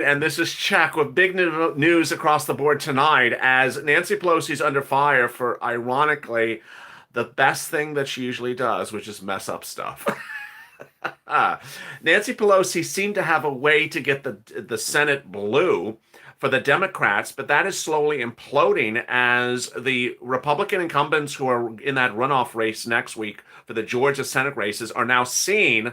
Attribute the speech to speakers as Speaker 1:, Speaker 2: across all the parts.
Speaker 1: And this is Check with big news across the board tonight as Nancy Pelosi's under fire for, ironically, the best thing that she usually does, which is mess up stuff. Nancy Pelosi seemed to have a way to get the Senate blue for the Democrats, but that is slowly imploding as the Republican incumbents who are in that runoff race next week for the Georgia Senate races are now seeing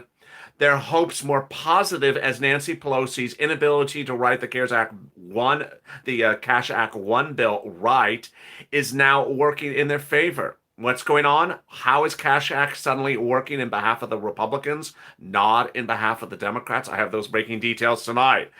Speaker 1: their hopes more positive as Nancy Pelosi's inability to write the CARES Act one, the Cash Act one bill right, is now working in their favor. What's going on? How is Cash Act suddenly working in behalf of the Republicans, not in behalf of the Democrats? I have those breaking details tonight.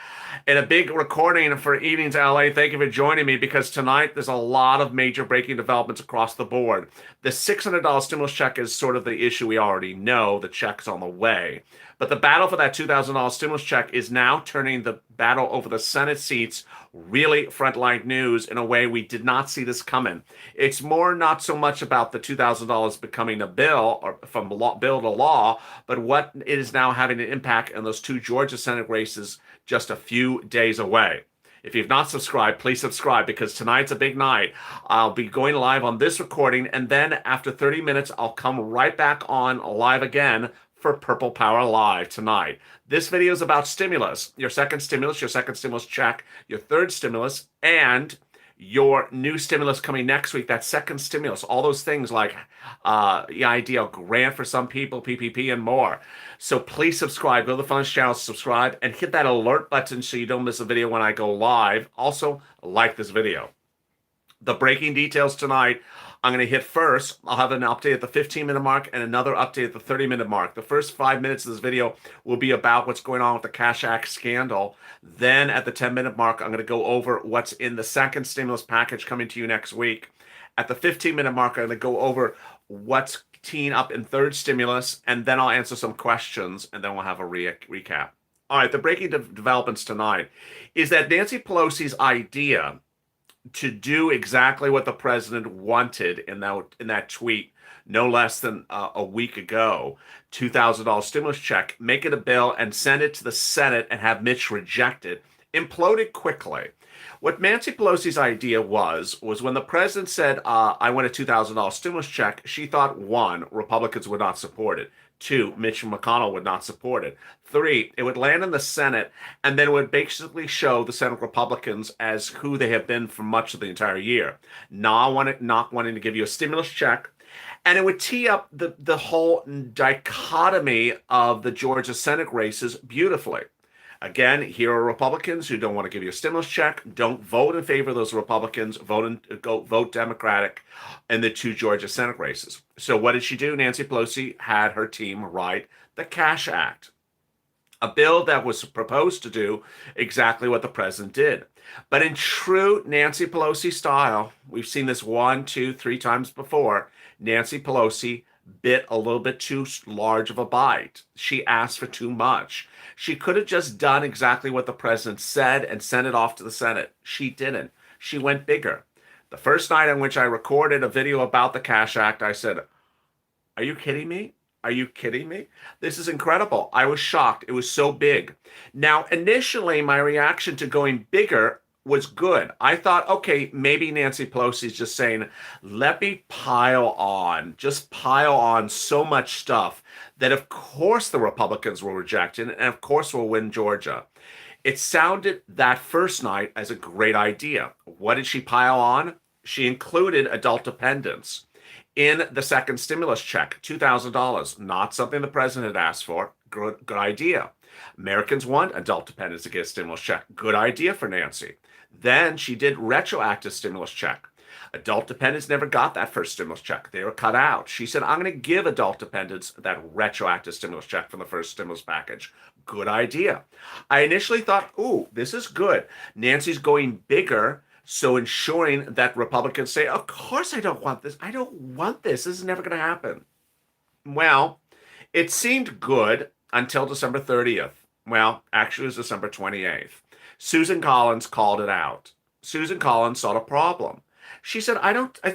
Speaker 1: And a big recording for Evenings LA. Thank you for joining me because tonight there's a lot of major breaking developments across the board. The $600 stimulus check is sort of the issue we already know. The check's on the way. But the battle for that $2,000 stimulus check is now turning the battle over the Senate seats really frontline news in a way we did not see this coming. It's more not so much about the $2,000 becoming a bill or from bill to law, but what it is now having an impact on those two Georgia Senate races just a few days away. If you've not subscribed, please subscribe because tonight's a big night. I'll be going live on this recording, and then after 30 minutes, I'll come right back on live again for Purple Power Live tonight. This video is about stimulus, your second stimulus check, your third stimulus, and your new stimulus coming next week, that second stimulus, all those things like EIDL grant for some people, PPP, and more. So please subscribe. Go to the Funds channel, subscribe, and hit that alert button so you don't miss a video when I go live. Also, like this video. The breaking details tonight, I'm going to hit first. I'll have an update at the 15-minute mark and another update at the 30-minute mark. The first 5 minutes of this video will be about what's going on with the Cash Act scandal. Then at the 10-minute mark, I'm going to go over what's in the second stimulus package coming to you next week. At the 15-minute mark, I'm going to go over what's teeing up in third stimulus, and then I'll answer some questions, and then we'll have a recap. All right, the breaking developments tonight is that Nancy Pelosi's idea to do exactly what the president wanted in that tweet no less than a week ago, $2,000 stimulus check, make it a bill and send it to the Senate and have Mitch reject it, imploded quickly. What Nancy Pelosi's idea was when the president said, I want a $2,000 stimulus check, she thought, one, Republicans would not support it. Two, Mitch McConnell would not support it. Three, it would land in the Senate, and then it would basically show the Senate Republicans as who they have been for much of the entire year. Not wanting to give you a stimulus check. And it would tee up the whole dichotomy of the Georgia Senate races beautifully. Again, here are Republicans who don't want to give you a stimulus check. Don't vote in favor of those Republicans. Vote Democratic in the two Georgia Senate races. So what did she do? Nancy Pelosi had her team write the Cash Act, a bill that was proposed to do exactly what the president did. But in true Nancy Pelosi style, we've seen this 1, 2, 3 times before, Nancy Pelosi bit a little bit too large of a bite. She asked for too much. She could have just done exactly what the president said and sent it off to the Senate. She didn't. She went bigger. The first night on which I recorded a video about the Cash Act, I said, are you kidding me? Are you kidding me? This is incredible. I was shocked. It was so big. Now, initially, my reaction to going bigger was good. I thought, okay, maybe Nancy Pelosi is just saying, let me just pile on so much stuff that of course the Republicans will reject it and of course will win Georgia. It sounded that first night as a great idea. What did she pile on? She included adult dependents in the second stimulus check, $2,000, not something the president had asked for. Good idea. Americans want adult dependents to get a stimulus check. Good idea for Nancy. Then she did retroactive stimulus check. Adult dependents never got that first stimulus check. They were cut out. She said, I'm going to give adult dependents that retroactive stimulus check from the first stimulus package. Good idea. I initially thought, ooh, this is good. Nancy's going bigger, so ensuring that Republicans say, of course I don't want this. I don't want this. This is never going to happen. Well, it seemed good until December 30th. Well, actually, it was December 28th. Susan Collins called it out. Susan Collins saw a problem. She said,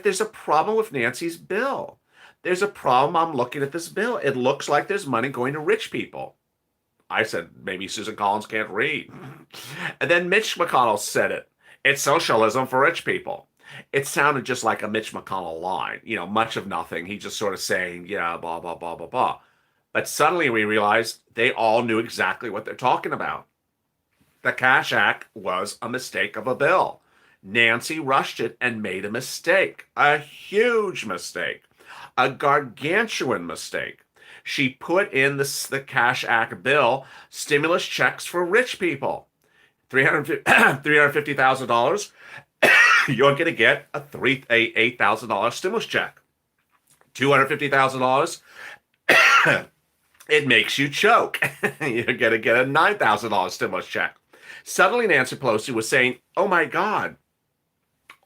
Speaker 1: there's a problem with Nancy's bill. There's a problem. I'm looking at this bill. It looks like there's money going to rich people. I said, maybe Susan Collins can't read. And then Mitch McConnell said it. It's socialism for rich people. It sounded just like a Mitch McConnell line, much of nothing. He just sort of saying, yeah, blah, blah, blah, blah, blah. But suddenly we realized they all knew exactly what they're talking about. The Cash Act was a mistake of a bill. Nancy rushed it and made a mistake, a huge mistake, a gargantuan mistake. She put in the Cash Act bill stimulus checks for rich people. $350,000, you're going to get a $8,000 stimulus check. $250,000, it makes you choke. You're going to get a $9,000 stimulus check. Suddenly, Nancy Pelosi was saying, oh my God,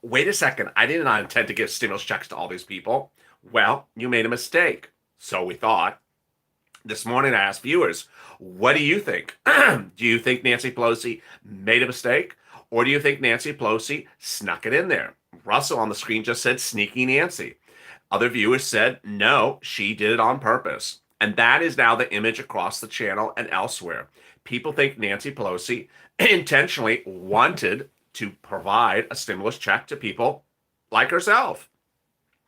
Speaker 1: wait a second, I did not intend to give stimulus checks to all these people. Well, you made a mistake. So we thought. This morning I asked viewers, what do you think? Do you think Nancy Pelosi made a mistake? Or do you think Nancy Pelosi snuck it in there? Russell on the screen just said sneaky Nancy. Other viewers said, no, she did it on purpose. And that is now the image across the channel and elsewhere. People think Nancy Pelosi intentionally wanted to provide a stimulus check to people like herself.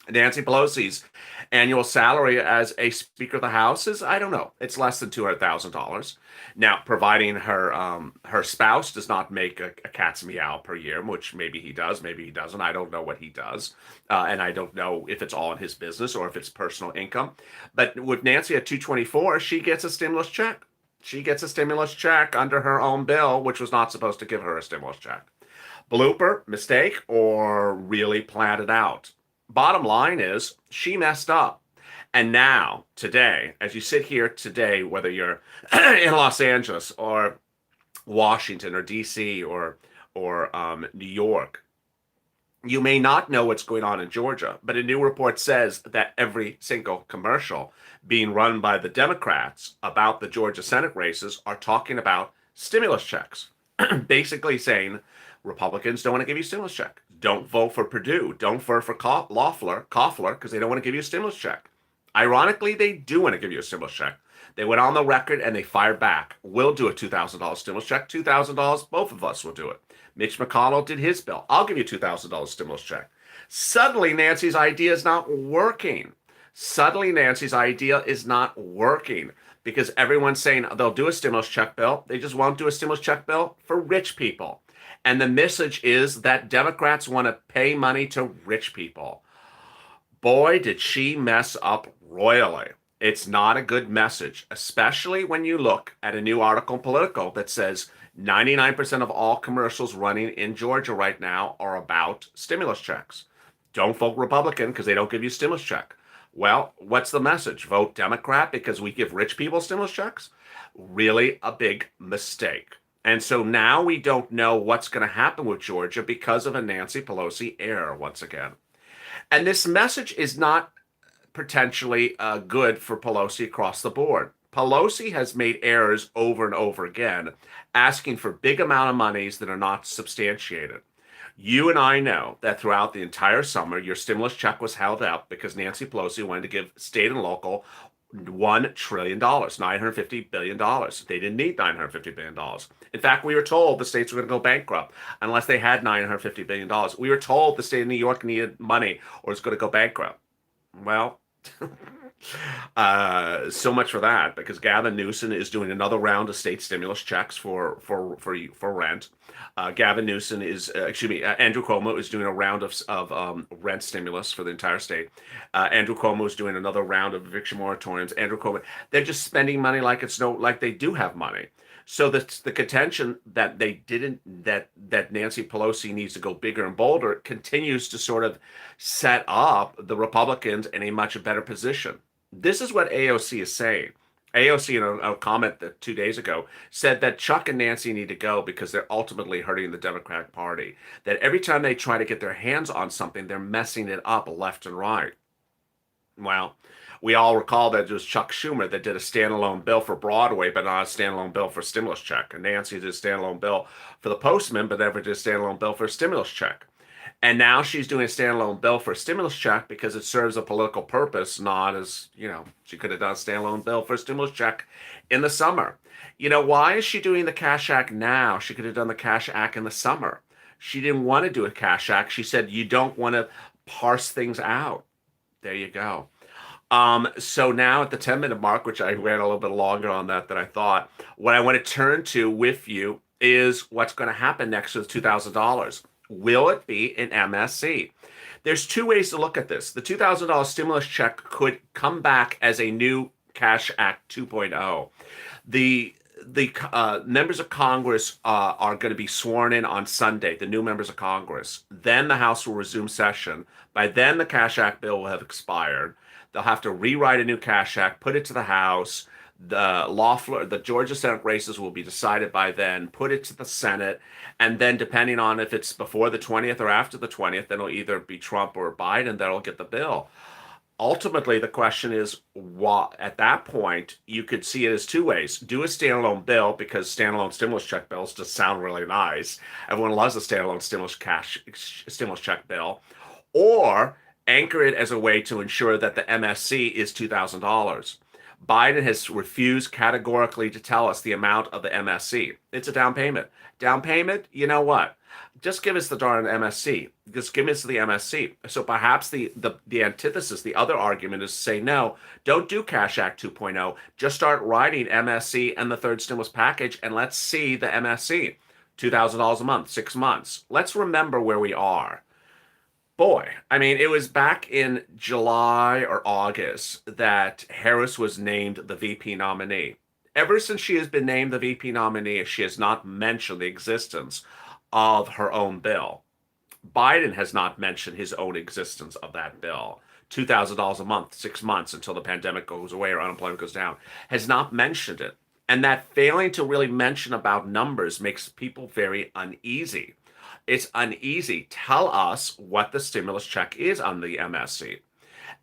Speaker 1: Nancy Pelosi's annual salary as a Speaker of the House is, I don't know, it's less than $200,000. Now, providing her spouse does not make a cat's meow per year, which maybe he does, maybe he doesn't. I don't know what he does, and I don't know if it's all in his business or if it's personal income. But with Nancy at 224, she gets a stimulus check. She gets a stimulus check under her own bill, which was not supposed to give her a stimulus check. Blooper, mistake, or really planned it out? Bottom line is she messed up. And now, today, as you sit here today, whether you're in Los Angeles or Washington or DC or New York, you may not know what's going on in Georgia, but a new report says that every single commercial being run by the Democrats about the Georgia Senate races are talking about stimulus checks, basically saying Republicans don't want to give you a stimulus check. Don't vote for Perdue. Don't vote for Koffler, because they don't want to give you a stimulus check. Ironically, they do want to give you a stimulus check. They went on the record and they fired back. We'll do a $2,000 stimulus check. $2,000, both of us will do it. Mitch McConnell did his bill. I'll give you a $2,000 stimulus check. Suddenly, Nancy's idea is not working. Because everyone's saying they'll do a stimulus check bill. They just won't do a stimulus check bill for rich people. And the message is that Democrats want to pay money to rich people. Boy, did she mess up royally. It's not a good message, especially when you look at a new article in Politico that says 99% of all commercials running in Georgia right now are about stimulus checks. Don't vote Republican because they don't give you a stimulus check. Well, what's the message? Vote Democrat because we give rich people stimulus checks? Really a big mistake. And so now we don't know what's going to happen with Georgia because of a Nancy Pelosi error once again. And this message is not potentially good for Pelosi across the board. Pelosi has made errors over and over again, asking for big amount of monies that are not substantiated. You and I know that throughout the entire summer, your stimulus check was held up because Nancy Pelosi wanted to give state and local $1 trillion, $950 billion. They didn't need $950 billion. In fact, we were told the states were going to go bankrupt unless they had $950 billion. We were told the state of New York needed money or it's going to go bankrupt. Well, so much for that, because Gavin Newsom is doing another round of state stimulus checks for rent. Andrew Cuomo is doing a round of rent stimulus for the entire state. Andrew Cuomo is doing another round of eviction moratoriums. They're just spending money like they do have money. So the contention that that Nancy Pelosi needs to go bigger and bolder continues to sort of set up the Republicans in a much better position. This is what AOC is saying. AOC, in a comment 2 days ago, said that Chuck and Nancy need to go because they're ultimately hurting the Democratic Party. That every time they try to get their hands on something, they're messing it up left and right. Well, we all recall that it was Chuck Schumer that did a standalone bill for Broadway, but not a standalone bill for stimulus check. And Nancy did a standalone bill for the postman, but never did a standalone bill for a stimulus check. And now she's doing a standalone bill for a stimulus check because it serves a political purpose, not as, she could have done a standalone bill for a stimulus check in the summer. Why is she doing the Cash Act now? She could have done the Cash Act in the summer. She didn't want to do a Cash Act. She said, you don't want to parse things out. There you go. So now at the 10-minute mark, which I ran a little bit longer on that than I thought, what I want to turn to with you is what's going to happen next with $2,000. Will it be an MSC? There's two ways to look at this. The $2,000 stimulus check could come back as a new Cash Act 2.0. The members of Congress are going to be sworn in on Sunday, the new members of Congress. Then the House will resume session. By then, the Cash Act bill will have expired. They'll have to rewrite a new Cash Act, put it to the House. The Georgia Senate races will be decided by then, put it to the Senate, and then depending on if it's before the 20th or after the 20th, then it'll either be Trump or Biden that'll get the bill. Ultimately, the question is, what at that point, you could see it as two ways. Do a standalone bill because standalone stimulus check bills just sound really nice. Everyone loves a standalone stimulus check bill. Or anchor it as a way to ensure that the MSC is $2,000. Biden has refused categorically to tell us the amount of the MSC. It's a down payment. Down payment, you know what? Just give us the darn MSC. Just give us the MSC. So perhaps the antithesis, the other argument is to say, no, don't do Cash Act 2.0. Just start writing MSC and the third stimulus package, and let's see the MSC. $2,000 a month, 6 months. Let's remember where we are. Boy, I mean, it was back in July or August that Harris was named the VP nominee. Ever since she has been named the VP nominee, she has not mentioned the existence of her own bill. Biden has not mentioned his own existence of that bill. $2,000 a month, 6 months until the pandemic goes away or unemployment goes down, has not mentioned it. And that failing to really mention about numbers makes people very uneasy. It's uneasy. Tell us what the stimulus check is on the MSC.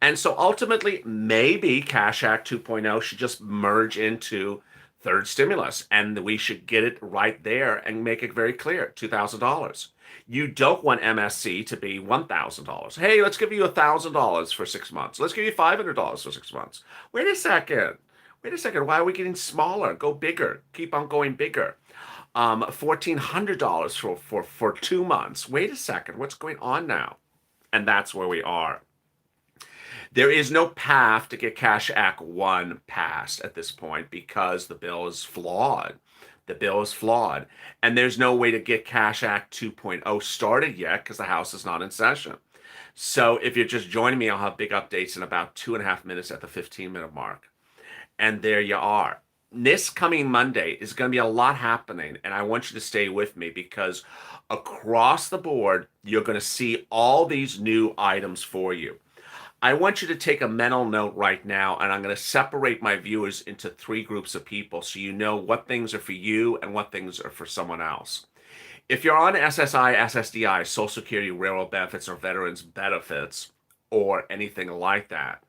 Speaker 1: And so ultimately, maybe Cash Act 2.0 should just merge into third stimulus, and we should get it right there and make it very clear, $2,000. You don't want MSC to be $1,000. Hey, let's give you $1,000 for 6 months. Let's give you $500 for 6 months. Wait a second. Why are we getting smaller? Go bigger. Keep on going bigger. $1,400 for 2 months. Wait a second, what's going on now? And that's where we are. There is no path to get Cash Act 1 passed at this point because the bill is flawed. The bill is flawed. And there's no way to get Cash Act 2.0 started yet because the House is not in session. So if you're just joining me, I'll have big updates in about 2.5 minutes at the 15-minute mark. And there you are. This coming Monday is going to be a lot happening, and I want you to stay with me because across the board, you're going to see all these new items for you. I want you to take a mental note right now, and I'm going to separate my viewers into 3 groups of people so you know what things are for you and what things are for someone else. If you're on SSI, SSDI, Social Security, Railroad benefits, or Veterans benefits, or anything like that,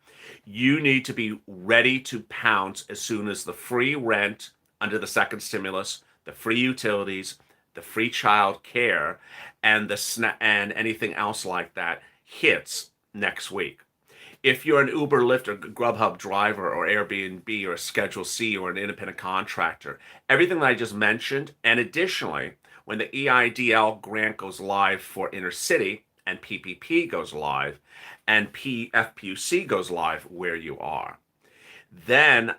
Speaker 1: you need to be ready to pounce as soon as the free rent under the second stimulus, the free utilities, the free child care, and and anything else like that hits next week. If you're an Uber, Lyft, or Grubhub driver, or Airbnb, or a Schedule C, or an independent contractor, everything that I just mentioned, and additionally, when the EIDL grant goes live for inner city, and PPP goes live, and FPUC goes live where you are. Then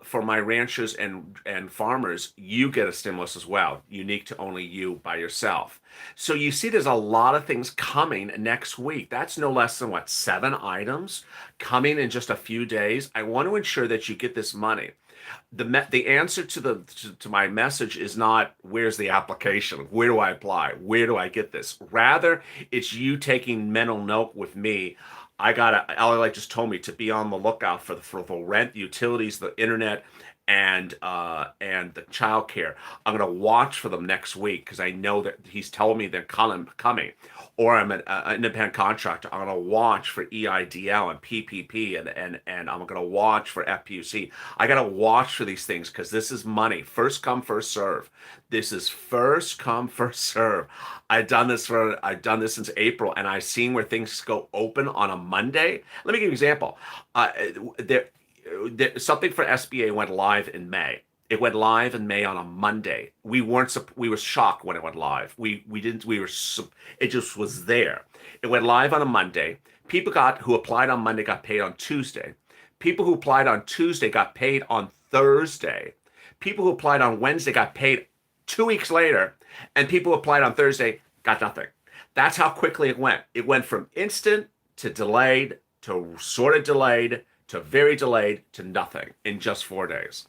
Speaker 1: for my ranchers and farmers, you get a stimulus as well, unique to only you by yourself. So you see there's a lot of things coming next week. That's no less than, 7 items coming in just a few days. I want to ensure that you get this money. The answer to my message is not where's the application, where do I apply, where do I get this? Rather, it's you taking mental note with me. LALATE just told me to be on the lookout for the rent, the utilities, the internet, and the childcare. I'm going to watch for them next week because I know that he's telling me they're coming. Or I'm an independent contractor. I'm going to watch for EIDL and PPP and I'm going to watch for FPUC. I got to watch for these things because this is money. First come, first serve. This is first come, first serve. I've done this since April, and I've seen where things go open on a Monday. Let me give you an example. There something for SBA went live in May. It went live in May on a Monday. We were shocked when it went live. We didn't we were it just was there. It went live on a Monday. People who applied on Monday got paid on Tuesday. People who applied on Tuesday got paid on Thursday. People who applied on Wednesday got paid 2 weeks later, and people who applied on Thursday got nothing. That's how quickly it went. It went from instant to delayed to sort of delayed to very delayed to nothing in just 4 days.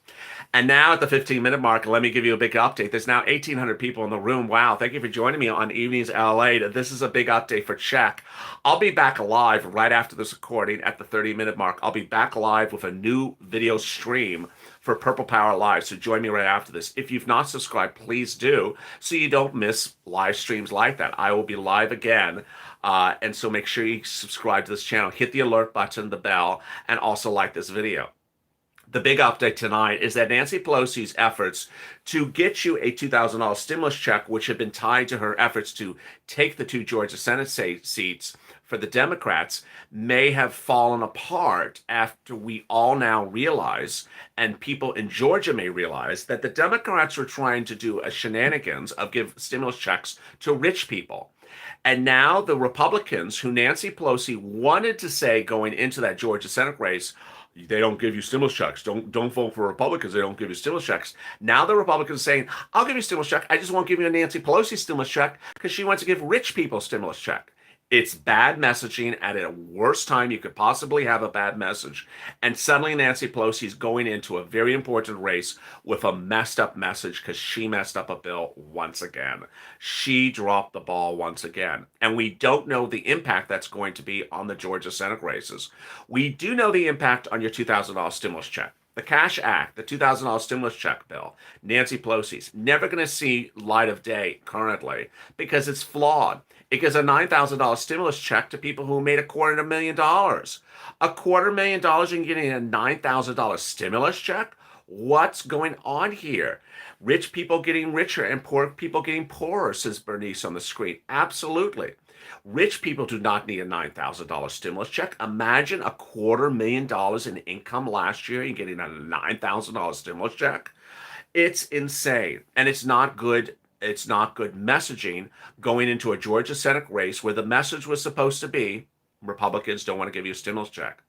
Speaker 1: And now at the 15-minute mark, let me give you a big update. There's now 1,800 people in the room. Wow, thank you for joining me on Evenings LALATE. This is a big update for Czech. I'll be back live right after this recording at the 30-minute mark. I'll be back live with a new video stream for Purple Power Live. So join me right after this. If you've not subscribed, please do so you don't miss live streams like that. I will be live again. And so make sure you subscribe to this channel, hit the alert button, the bell, and also like this video. The big update tonight is that Nancy Pelosi's efforts to get you a $2,000 stimulus check, which have been tied to her efforts to take the 2 Georgia Senate seats for the Democrats, may have fallen apart after we all now realize, and people in Georgia may realize, that the Democrats were trying to do a shenanigans of give stimulus checks to rich people. And now the Republicans, who Nancy Pelosi wanted to say going into that Georgia Senate race, they don't give you stimulus checks. Don't vote for Republicans. They don't give you stimulus checks. Now the Republicans are saying, I'll give you a stimulus check. I just won't give you a Nancy Pelosi stimulus check because she wants to give rich people a stimulus check. It's bad messaging at a worst time you could possibly have a bad message. And suddenly Nancy Pelosi is going into a very important race with a messed up message because she messed up a bill once again. She dropped the ball once again. And we don't know the impact that's going to be on the Georgia Senate races. We do know the impact on your $2,000 stimulus check. The Cash Act, the $2,000 stimulus check bill, Nancy Pelosi's never going to see light of day currently because it's flawed. It gives a $9,000 stimulus check to people who made $250,000. $250,000 and getting a $9,000 stimulus check? What's going on here? Rich people getting richer and poor people getting poorer, says Bernice on the screen. Absolutely. Rich people do not need a $9,000 stimulus check. Imagine $250,000 in income last year and getting a $9,000 stimulus check. It's insane. And it's not good. It's not good messaging going into a Georgia Senate race where the message was supposed to be Republicans don't want to give you a stimulus check.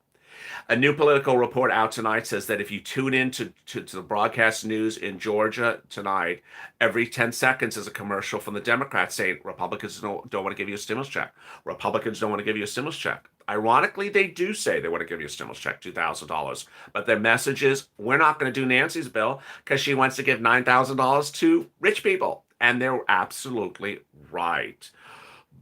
Speaker 1: A new political report out tonight says that if you tune in to the broadcast news in Georgia tonight, every 10 seconds is a commercial from the Democrats saying Republicans don't want to give you a stimulus check. Republicans don't want to give you a stimulus check. Ironically, they do say they want to give you a stimulus check, $2,000. But their message is, we're not going to do Nancy's bill because she wants to give $9,000 to rich people. And they're absolutely right.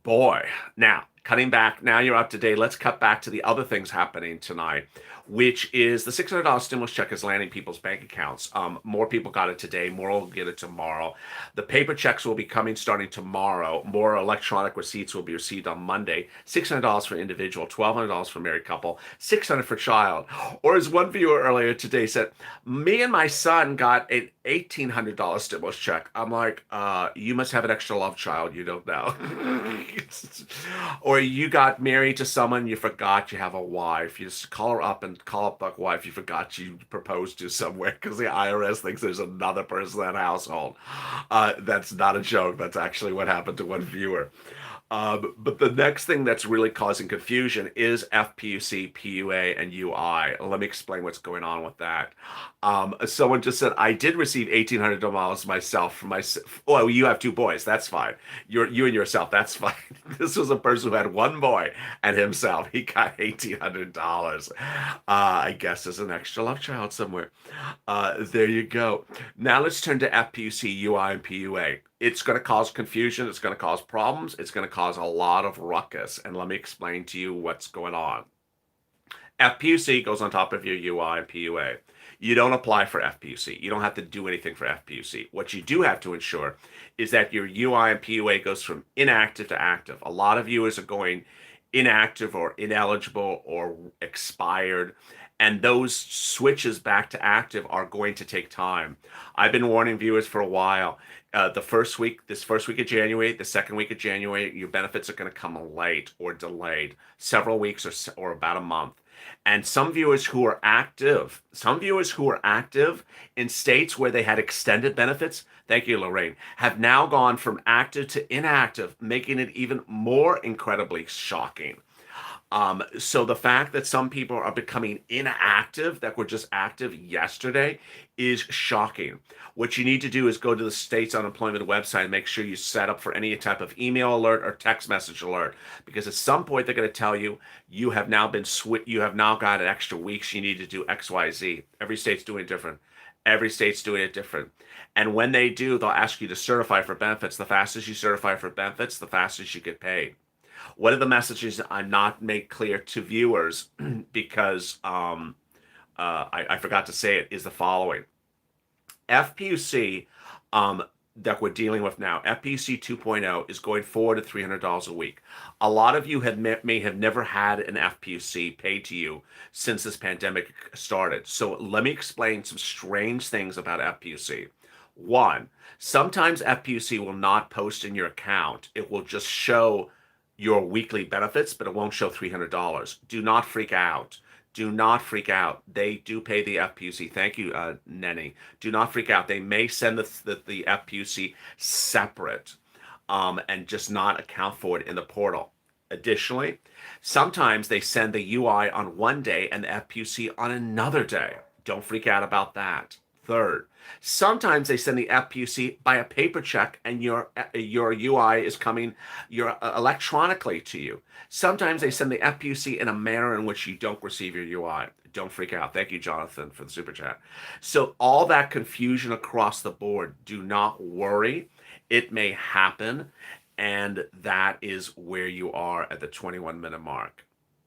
Speaker 1: Boy. Now, cutting back, now you're up to date. Let's cut back to the other things happening tonight, which is the $600 stimulus check is landing people's bank accounts. More people got it today. More will get it tomorrow. The paper checks will be coming starting tomorrow. More electronic receipts will be received on Monday. $600 for individual, $1,200 for married couple, $600 for child. Or as one viewer earlier today said, me and my son got an $1,800 stimulus check. I'm like, you must have an extra love child you don't know. Or you got married to someone, you forgot you have a wife. You just call her up and call up that wife you forgot you proposed to somewhere because the IRS thinks there's another person in that household. That's not a joke. That's actually what happened to one viewer. But the next thing that's really causing confusion is FPUC, PUA, and UI. Let me explain what's going on with that. Someone just said, I did receive $1,800 myself from my. Oh, you have 2 boys. That's fine. You and yourself. That's fine. This was a person who had 1 boy and himself. He got $1,800. I guess there's an extra love child somewhere. There you go. Now let's turn to FPUC, UI, and PUA. It's going to cause confusion. It's going to cause problems. It's going to cause a lot of ruckus. And let me explain to you what's going on. FPUC goes on top of your UI and PUA. You don't apply for FPUC. You don't have to do anything for FPUC. What you do have to ensure is that your UI and PUA goes from inactive to active. A lot of viewers are going inactive or ineligible or expired, and those switches back to active are going to take time. I've been warning viewers for a while. This first week of January, the second week of January, your benefits are going to come late or delayed, several weeks or about a month. And some viewers who are active in states where they had extended benefits, thank you, Lorraine, have now gone from active to inactive, making it even more incredibly shocking. So the fact that some people are becoming inactive, that were just active yesterday, is shocking. What you need to do is go to the state's unemployment website and make sure you set up for any type of email alert or text message alert, because at some point they're going to tell you you have now got an extra weeks. You need to do X, Y, Z. Every state's doing it different. Every state's doing it different. And when they do, they'll ask you to certify for benefits. The fastest you certify for benefits, the fastest you get paid. One of the messages I not made clear to viewers because I forgot to say it is the following. FPUC that we're dealing with now, FPUC 2.0, is going forward to $300 a week. A lot of you may have never had an FPUC paid to you since this pandemic started. So let me explain some strange things about FPUC. One, sometimes FPUC will not post in your account. It will just show your weekly benefits, but it won't show $300. Do not freak out. Do not freak out. They do pay the FPUC. Thank you, Nenny. Do not freak out. They may send the FPUC separate and just not account for it in the portal. Additionally, sometimes they send the UI on one day and the FPUC on another day. Don't freak out about that. Third, sometimes they send the FPUC by a paper check and your UI is coming electronically to you. Sometimes they send the FPUC in a manner in which you don't receive your UI. Don't freak out. Thank you, Jonathan, for the super chat. So all that confusion across the board, do not worry. It may happen, and that is where you are at the 21-minute mark.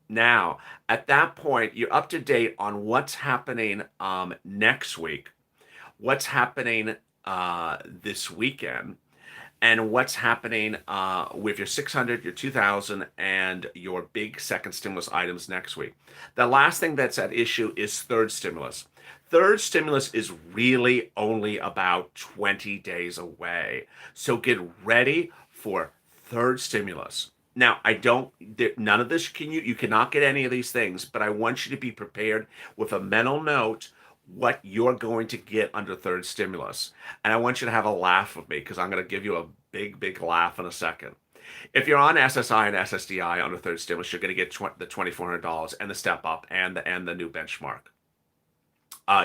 Speaker 1: Now, at that point, you're up to date on what's happening next week, what's happening this weekend, and what's happening with your 600, your 2,000, and your big second stimulus items next week. The last thing that's at issue is third stimulus. Third stimulus is really only about 20 days away. So get ready for third stimulus. Now, none of this you cannot get any of these things, but I want you to be prepared with a mental note what you're going to get under third stimulus. And I want you to have a laugh with me because I'm going to give you a big, big laugh in a second. If you're on SSI and SSDI under third stimulus, you're going to get the $2,400 and the step up and the new benchmark.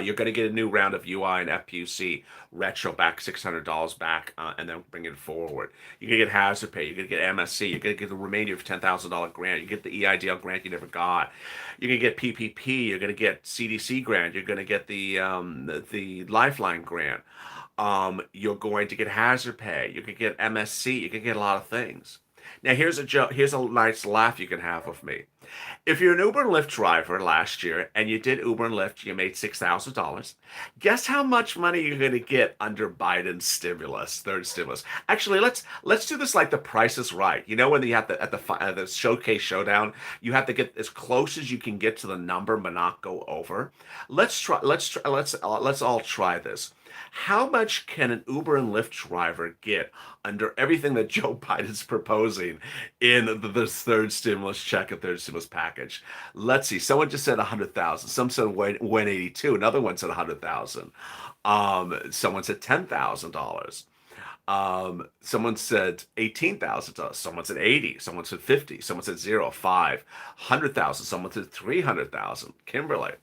Speaker 1: You're going to get a new round of UI and FPUC retro back $600 back and then bring it forward. You're going to get hazard pay. You're going to get MSC. You're going to get the remainder of $10,000 grant. You get the EIDL grant you never got. You're going to get PPP. You're going to get CDC grant. You're going to get the Lifeline grant. You're going to get hazard pay. You can get MSC. You can get a lot of things. Now, here's a joke. Here's a nice laugh you can have with me. If you're an Uber and Lyft driver last year and you did Uber and Lyft, you made $6,000. Guess how much money you're going to get under Biden's stimulus, third stimulus. Actually, let's do this like The Price is Right. You know, when you have at the showcase showdown, you have to get as close as you can get to the number, but not go over. Let's all try this. How much can an Uber and Lyft driver get under everything that Joe Biden's proposing in this third stimulus check and third stimulus package? Let's see. Someone just said 100,000. Some said 182. Another one said 100,000. Someone said $10,000. Someone said $18,000. Someone said 80. Someone said 50. Someone said 0, 5, 100,000. Someone said 300,000. Kimberly.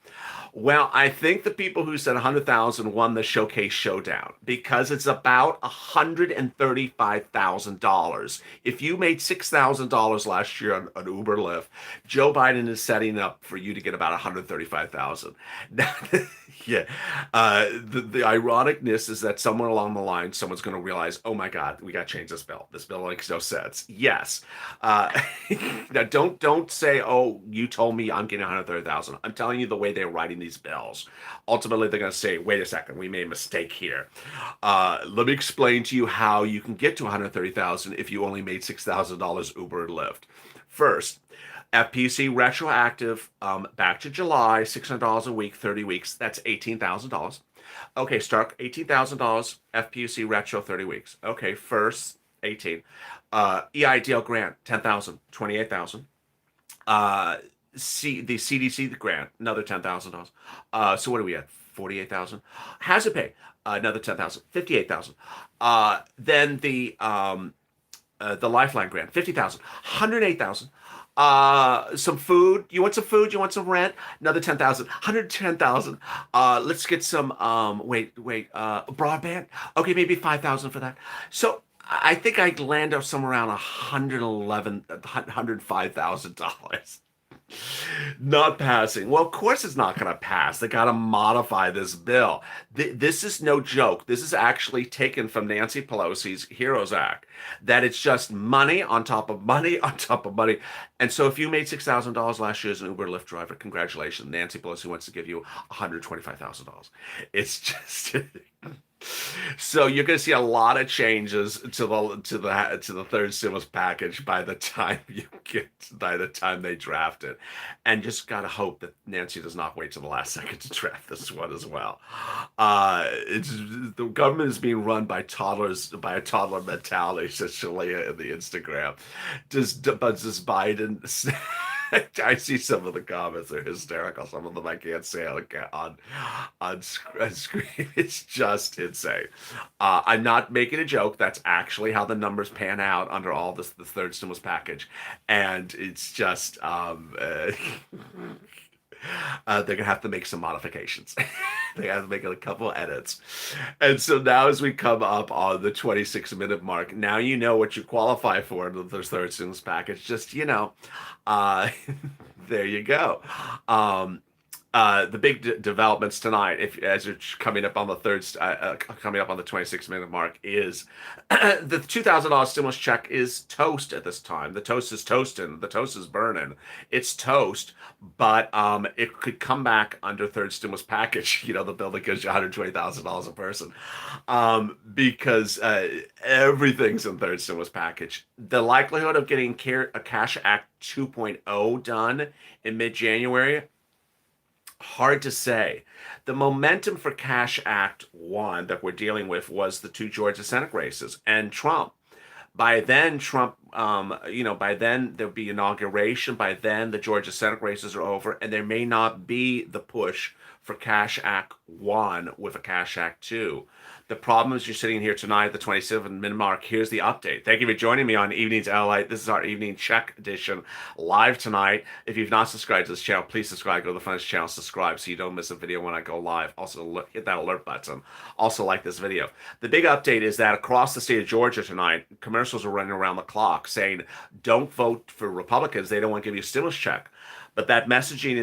Speaker 1: Well, I think the people who said 100,000 won the showcase showdown because it's about $135,000. If you made $6,000 last year on Uber Lyft, Joe Biden is setting up for you to get about 135,000. Yeah. The ironicness is that somewhere along the line, someone's going to realize realize, oh my God, we got to change this bill. This bill makes no sense. Yes. Uh, now don't say, oh, you told me I'm getting 130,000. I'm telling you the way they're writing these bills. Ultimately, they're going to say, wait a second, we made a mistake here. Let me explain to you how you can get to 130,000 if you only made $6,000 Uber and Lyft. First, FPUC retroactive back to July, $600 a week, 30 weeks. That's $18,000. Okay, Stark, $18,000 FPUC retro 30 weeks. Okay, first 18. EIDL grant 10,000, 28,000. The CDC grant another $10,000. So what are we at? 48,000. Hazard pay another 10,000, 58,000. Then the Lifeline grant 50,000, 108,000. Some food. You want some food? You want some rent? Another 10,000, 110,000. Let's get some broadband. Okay, maybe 5,000 for that. So I think I'd land up somewhere around $105,000. Not passing. Well, of course it's not going to pass. They got to modify this bill. This is no joke. This is actually taken from Nancy Pelosi's HEROES Act. That it's just money on top of money on top of money. And so if you made $6,000 last year as an Uber Lyft driver, congratulations. Nancy Pelosi wants to give you $125,000. It's just so you're going to see a lot of changes to the third stimulus package by the time they draft it, and just got to hope that Nancy does not wait till the last second to draft this one as well. The government is being run by toddlers, by a toddler mentality, says Shalia in the Instagram. Does Biden? I see some of the comments; they're hysterical. Some of them I can't say on screen. It's just insane. I'm not making a joke. That's actually how the numbers pan out under all this the third stimulus package, and it's just they're gonna have to make some modifications. They have to make a couple edits. And so now as we come up on the 26-minute mark, now you know what you qualify for in the third stimulus package. Just, there you go. The big developments tonight, if as you're coming up on the coming up on the 26-minute mark, is the $2,000 stimulus check is toast at this time. The toast is toasting. The toast is burning. It's toast, but it could come back under third stimulus package. The bill that gives you $120,000 a person, because everything's in third stimulus package. The likelihood of getting a Cash Act 2.0 done in mid-January. Hard to say. The momentum for Cash Act 1 that we're dealing with was the two Georgia Senate races and Trump. By then, by then there'll be inauguration. By then, the Georgia Senate races are over, and there may not be the push for Cash Act 1 with a Cash Act 2. The problem is you're sitting here tonight at the 27-minute mark. Here's the update. Thank you for joining me on Evenings LALATE. This is our evening check edition live tonight. If you've not subscribed to this channel, please subscribe. Go to the front of this channel, subscribe so you don't miss a video when I go live. Also, hit that alert button. Also, like this video. The big update is that across the state of Georgia tonight, commercials are running around the clock saying, don't vote for Republicans. They don't want to give you a stimulus check. But that messaging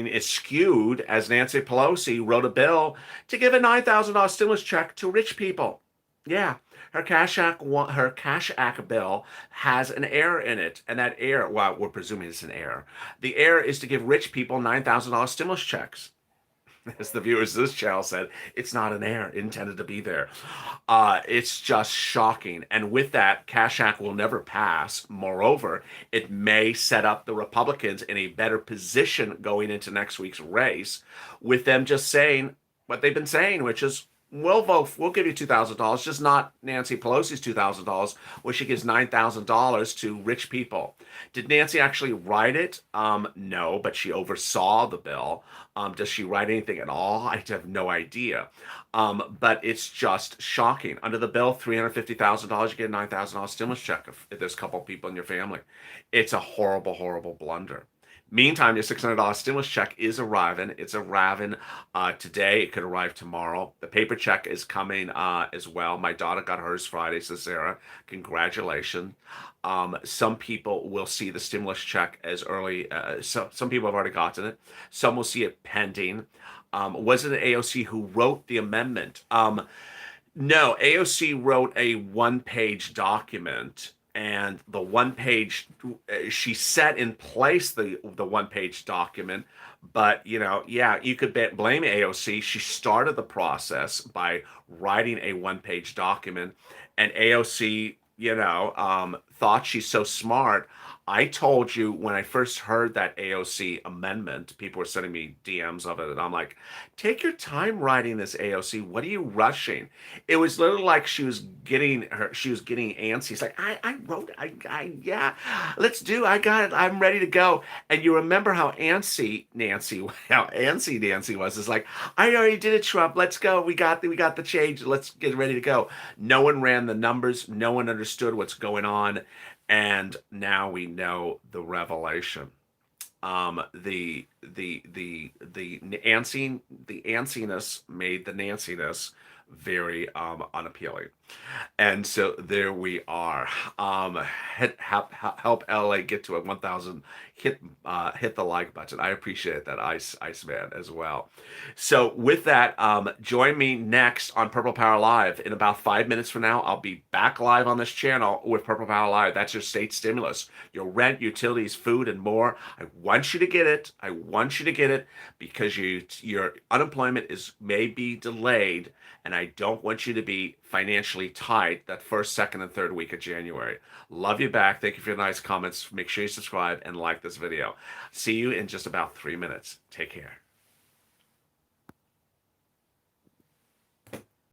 Speaker 1: is skewed as Nancy Pelosi wrote a bill to give a $9,000 stimulus check to rich people. Yeah, her Cash Act bill has an error in it, and that error, well, we're presuming it's an error. The error is to give rich people $9,000 stimulus checks. As the viewers of this channel said, it's not an error intended to be there. It's just shocking. And with that, Cash Act will never pass. Moreover, it may set up the Republicans in a better position going into next week's race, with them just saying what they've been saying, which is, we'll vote, we'll give you $2,000, just not Nancy Pelosi's $2,000, where she gives $9,000 to rich people. Did Nancy actually write it? No, but she oversaw the bill. Does she write anything at all? I have no idea. But it's just shocking. Under the bill, $350,000, you get a $9,000 stimulus check if there's a couple people in your family. It's a horrible, horrible blunder. Meantime, your $600 stimulus check is arriving. It's arriving today. It could arrive tomorrow. The paper check is coming as well. My daughter got hers Friday, says Sarah. Congratulations. Some people will see the stimulus check as early. Some people have already gotten it. Some will see it pending. Was it the AOC who wrote the amendment? No, AOC wrote a one-page document, and the one page she set in place the one-page document. But yeah, you could blame AOC. She started the process by writing a one-page document, and AOC, thought she's so smart. I told you when I first heard that AOC amendment, people were sending me DMs of it, and I'm like, take your time writing this, AOC. What are you rushing? It was literally like she was getting antsy. It's like, I wrote it. Yeah, let's do. I got it. I'm ready to go. And you remember how antsy Nancy was. It's like, I already did it, Trump. Let's go. We got the change. Let's get ready to go. No one ran the numbers. No one understood what's going on. And now we know the revelation. The antsiness made the Nanciness very unappealing. And so there we are. Help LA get to a 1,000. Hit the like button. I appreciate that, Iceman, as well. So with that, join me next on Purple Power Live in about 5 minutes from now. I'll be back live on this channel with Purple Power Live. That's your state stimulus, your rent, utilities, food, and more. I want you to get it. I want you to get it because your unemployment may be delayed, and I don't want you to be financially tight that first, second, and third week of January. Love you back. Thank you for your nice comments. Make sure you subscribe and like this video. See you in just about 3 minutes. Take care.